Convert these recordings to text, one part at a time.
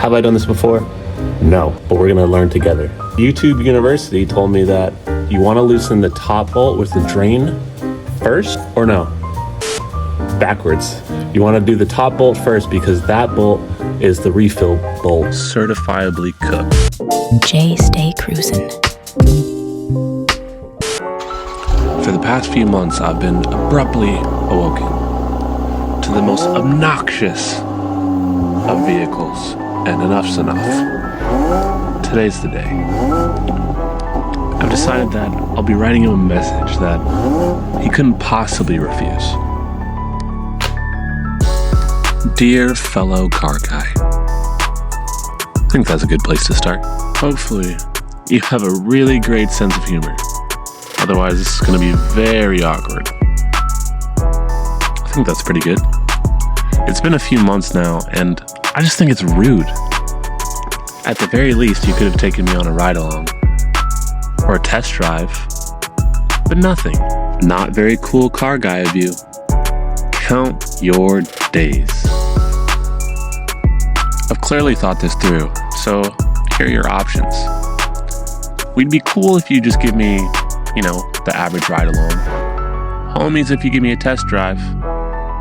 Have I done this before? No, but we're gonna learn together. YouTube University told me that you wanna loosen the top bolt with the drain first, or no? Backwards. You wanna do the top bolt first because that bolt is the refill bolt. Certifiably cooked. JayStayCruisin. For the past few months, I've been abruptly awoken to the most obnoxious of vehicles, and enough's enough. Today's the day. I've decided that I'll be writing him a message that he couldn't possibly refuse. Dear fellow car guy, I think that's a good place to start. Hopefully, you have a really great sense of humor. Otherwise, this is going to be very awkward. I think that's pretty good. It's been a few months now, and I just think it's rude. At the very least, you could have taken me on a ride-along or a test drive, but nothing. Not very cool car guy of you. Count your days. I've clearly thought this through, so here are your options. We'd be cool if you just give me, the average ride-along. Homies if you give me a test drive,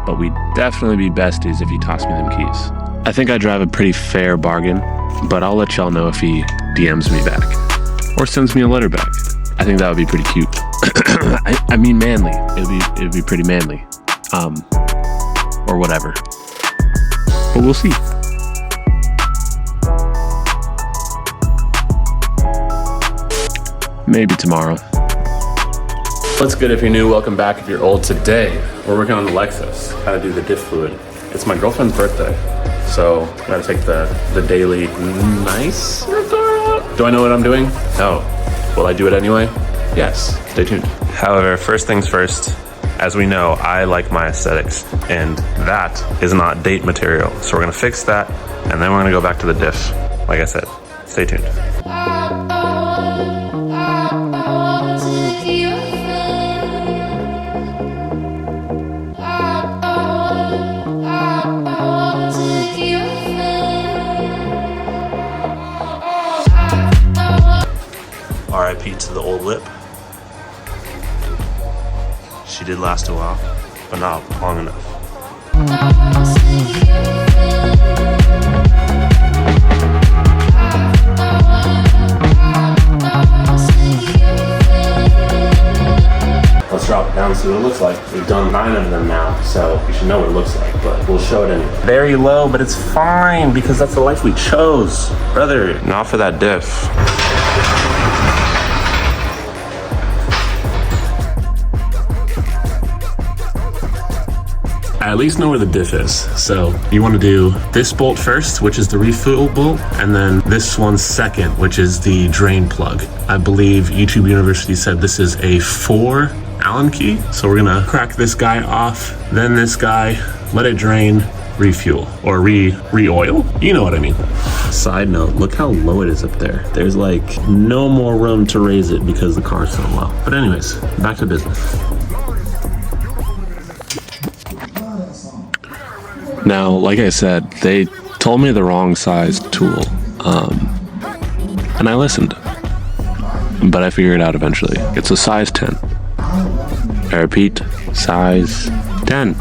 but we'd definitely be besties if you toss me them keys. I think I drive a pretty fair bargain, but I'll let y'all know if he DMs me back or sends me a letter back. I think that would be pretty cute. I mean manly. It'd be pretty manly. Or whatever. But we'll see. Maybe tomorrow. What's good if you're new? Welcome back if you're old. Today, we're working on the Lexus, how to do the Diff fluid. It's my girlfriend's birthday, so I gotta take the daily nice car out. Do I know what I'm doing? No. Will I do it anyway? Yes. Stay tuned. However, first things first, as we know, I like my aesthetics, and that is not date material. So we're gonna fix that, and then we're gonna go back to the Diff. Like I said, stay tuned. RIP to the old lip. She did last a while, but not long enough. Let's drop it down and see what it looks like. We've done 9 of them now, so you should know what it looks like, but we'll show it anyway. Very low, but it's fine because that's the life we chose. Brother, not for that Diff. I at least know where the Diff is. So you want to do this bolt first, which is the refill bolt, and then this one second, which is the drain plug. I believe YouTube University said this is a 4 Allen key. So we're gonna crack this guy off, then this guy, let it drain, refuel, or re-oil. You know what I mean. Side note, look how low it is up there. There's like no more room to raise it because the car's so low. But anyways, back to business. Now, like I said, they told me the wrong size tool, and I listened, but I figured it out eventually. It's a size 10. I repeat, size 10.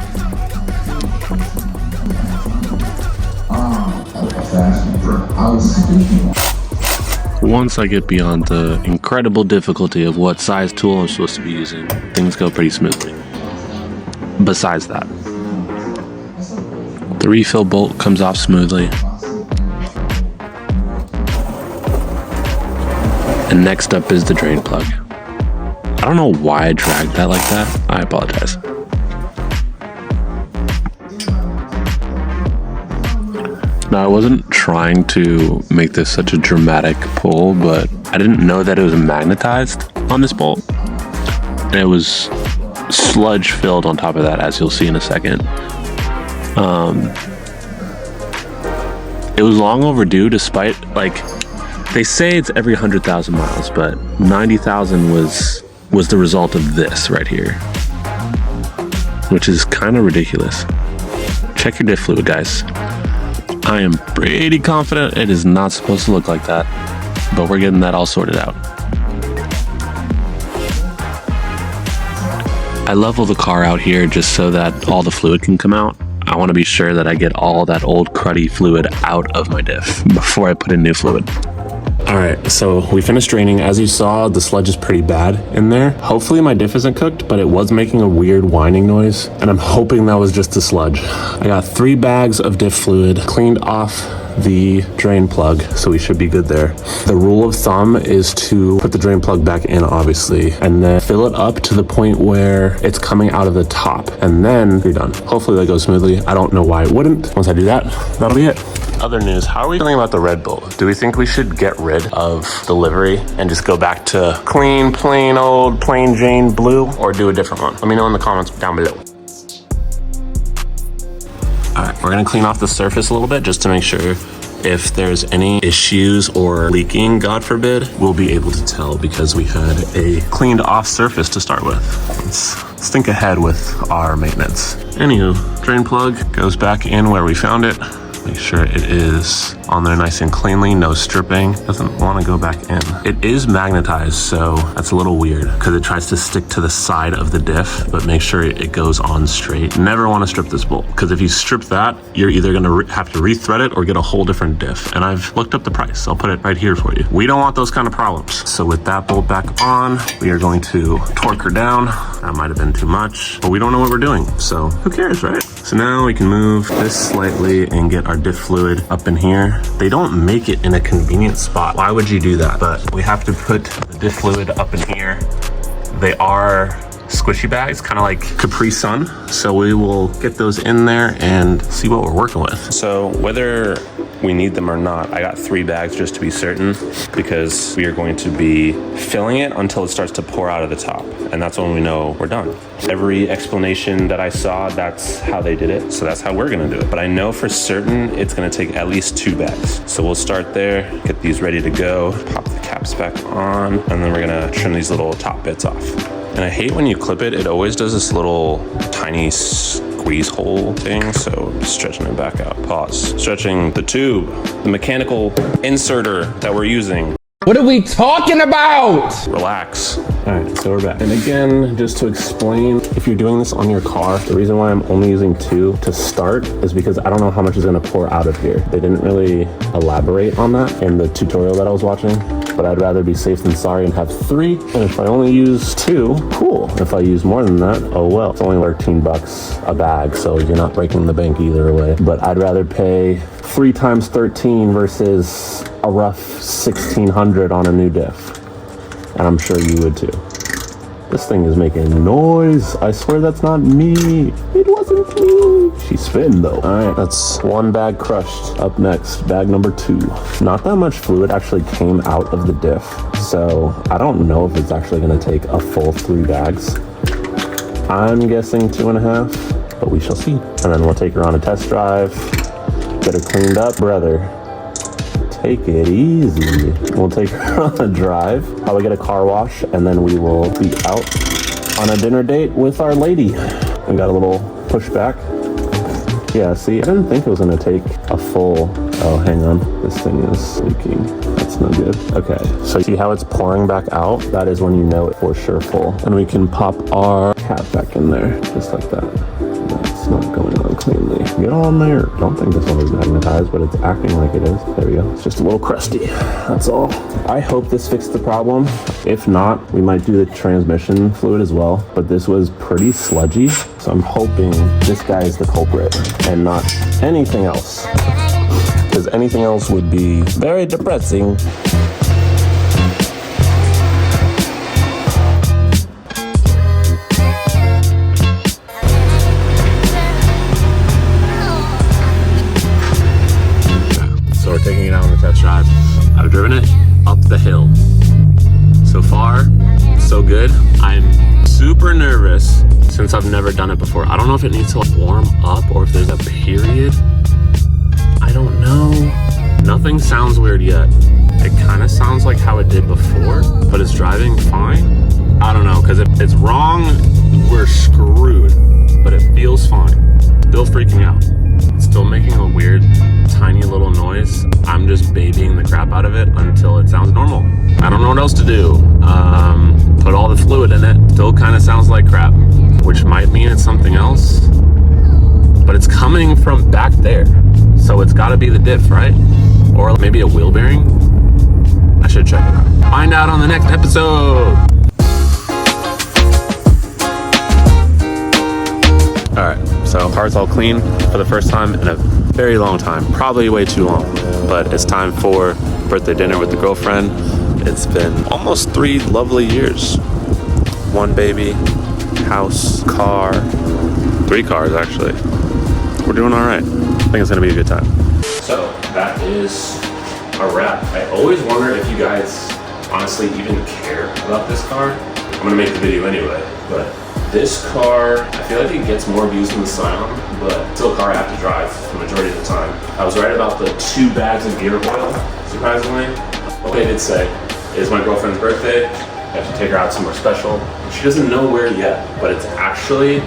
Once I get beyond the incredible difficulty of what size tool I'm supposed to be using, things go pretty smoothly. Besides that, the refill bolt comes off smoothly. And next up is the drain plug. I don't know why I dragged that like that. I apologize. Now, I wasn't trying to make this such a dramatic pull, but I didn't know that it was magnetized on this bolt. And it was sludge filled on top of that, as you'll see in a second. It was long overdue, despite, they say it's every 100,000 miles, but 90,000 was the result of this right here, which is kind of ridiculous. Check your diff fluid, guys. I am pretty confident it is not supposed to look like that, but we're getting that all sorted out. I level the car out here just so that all the fluid can come out. I want to be sure that I get all that old cruddy fluid out of my diff before I put in new fluid. All right, so we finished draining. As you saw, the sludge is pretty bad in there. Hopefully my diff isn't cooked, but it was making a weird whining noise, and I'm hoping that was just the sludge. I got 3 bags of diff fluid, cleaned off the drain plug, so we should be good there. The rule of thumb is to put the drain plug back in, obviously, and then fill it up to the point where it's coming out of the top, and then you're done. Hopefully that goes smoothly. I don't know why it wouldn't. Once I do that, that'll be it. Other news, how are we feeling about the Red Bull? Do we think we should get rid of the livery and just go back to clean, plain old, plain Jane blue, or do a different one? Let me know in the comments down below. All right, we're gonna clean off the surface a little bit just to make sure if there's any issues or leaking, God forbid, we'll be able to tell because we had a cleaned off surface to start with. Let's think ahead with our maintenance. Anywho, drain plug goes back in where we found it. Make sure it is on there nice and cleanly, no stripping. Doesn't want to go back in. It is magnetized, so that's a little weird because it tries to stick to the side of the diff, but make sure it goes on straight. Never want to strip this bolt because if you strip that, you're either going to have to rethread it or get a whole different diff. And I've looked up the price. I'll put it right here for you. We don't want those kind of problems. So with that bolt back on, we are going to torque her down. That might have been too much, but we don't know what we're doing. So who cares, right? So now we can move this slightly and get our diff fluid up in here. They don't make it in a convenient spot. Why would you do that? But we have to put the diff fluid up in here. They are squishy bags, kind of like Capri Sun. So we will get those in there and see what we're working with. So whether we need them or not, I got 3 bags just to be certain because we are going to be filling it until it starts to pour out of the top. And that's when we know we're done. Every explanation that I saw, that's how they did it. So that's how we're gonna do it. But I know for certain it's gonna take at least 2 bags. So we'll start there, get these ready to go, pop the caps back on, and then we're gonna trim these little top bits off. And I hate when you clip it, it always does this little tiny squeeze hole thing. So stretching it back out, pause. Stretching the tube, the mechanical inserter that we're using. What are we talking about? Relax. All right, so we're back. And again, just to explain, if you're doing this on your car, the reason why I'm only using 2 to start is because I don't know how much is gonna pour out of here. They didn't really elaborate on that in the tutorial that I was watching, but I'd rather be safe than sorry and have 3. And if I only use 2, cool. If I use more than that, oh well. It's only $13 a bag, so you're not breaking the bank either way. But I'd rather pay 3 times 13 versus a rough 1,600 on a new diff. And I'm sure you would too. This thing is making noise. I swear that's not me. It wasn't me. She's spitting though. All right, that's 1 bag crushed. Up next, bag number 2. Not that much fluid actually came out of the diff. So I don't know if it's actually gonna take a full 3 bags. I'm guessing 2.5, but we shall see. And then we'll take her on a test drive, get her cleaned up. Brother, take it easy. We'll take her on a drive, probably get a car wash, and then we will be out on a dinner date with our lady. We got a little pushback. Yeah, see, I didn't think it was gonna take a full, oh, hang on. This thing is leaking. That's no good. Okay, so see how it's pouring back out? That is when you know it for sure full. And we can pop our cap back in there, just like that. That's not going on cleanly. Get on there. Don't think this one is magnetized, but it's acting like it is. There we go. It's just a little crusty. That's all. I hope this fixed the problem. If not, we might do the transmission fluid as well. But this was pretty sludgy, so I'm hoping this guy is the culprit and not anything else. Because anything else would be very depressing. Taking it out on the test drive. I've driven it up the hill. So far, so good. I'm super nervous since I've never done it before. I don't know if it needs to like warm up or if there's a period. I don't know. Nothing sounds weird yet. It kind of sounds like how it did before, but it's driving fine. I don't know, because if it's wrong, we're screwed, but it feels fine. Still freaking out. Still making a weird, tiny little noise. I'm just babying the crap out of it until it sounds normal. I don't know what else to do. Put all the fluid in it. Still kind of sounds like crap, which might mean it's something else. But it's coming from back there. So it's gotta be the diff, right? Or maybe a wheel bearing. I should check it out. Find out on the next episode. All right, so car's all clean for the first time in a very long time, probably way too long, but it's time for birthday dinner with the girlfriend. It's been almost 3 lovely years. 1 baby, house, car, 3 cars actually. We're doing all right. I think it's gonna be a good time. So that is a wrap. I always wonder if you guys honestly even care about this car. I'm gonna make the video anyway, but this car, I feel like it gets more views than the Scion, but it's still a car I have to drive the majority of the time. I was right about the 2 bags of gear oil, surprisingly. What they did say is my girlfriend's birthday. I have to take her out somewhere special. She doesn't know where yet, but it's actually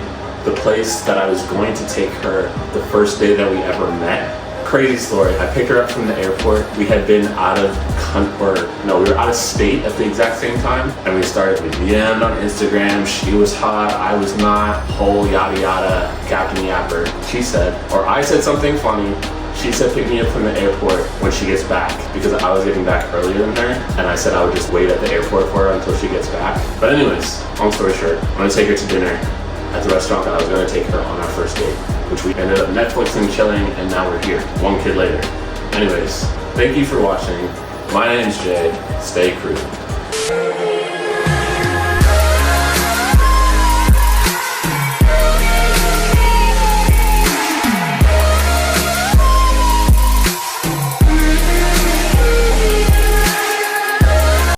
the place that I was going to take her the first day that we ever met. Crazy story. I picked her up from the airport. We had been we were out of state at the exact same time, and we DM'd on Instagram. She was hot, I was not, whole yada yada, Captain Yapper. She said, or I said something funny. She said pick me up from the airport when she gets back, because I was getting back earlier than her, and I said I would just wait at the airport for her until she gets back. But anyways, long story short, I'm gonna take her to dinner at the restaurant that I was gonna take her on our first date, which we ended up Netflixing, chilling, and now we're here, 1 kid later. Anyways, thank you for watching. My name's Jay. Stay cruising.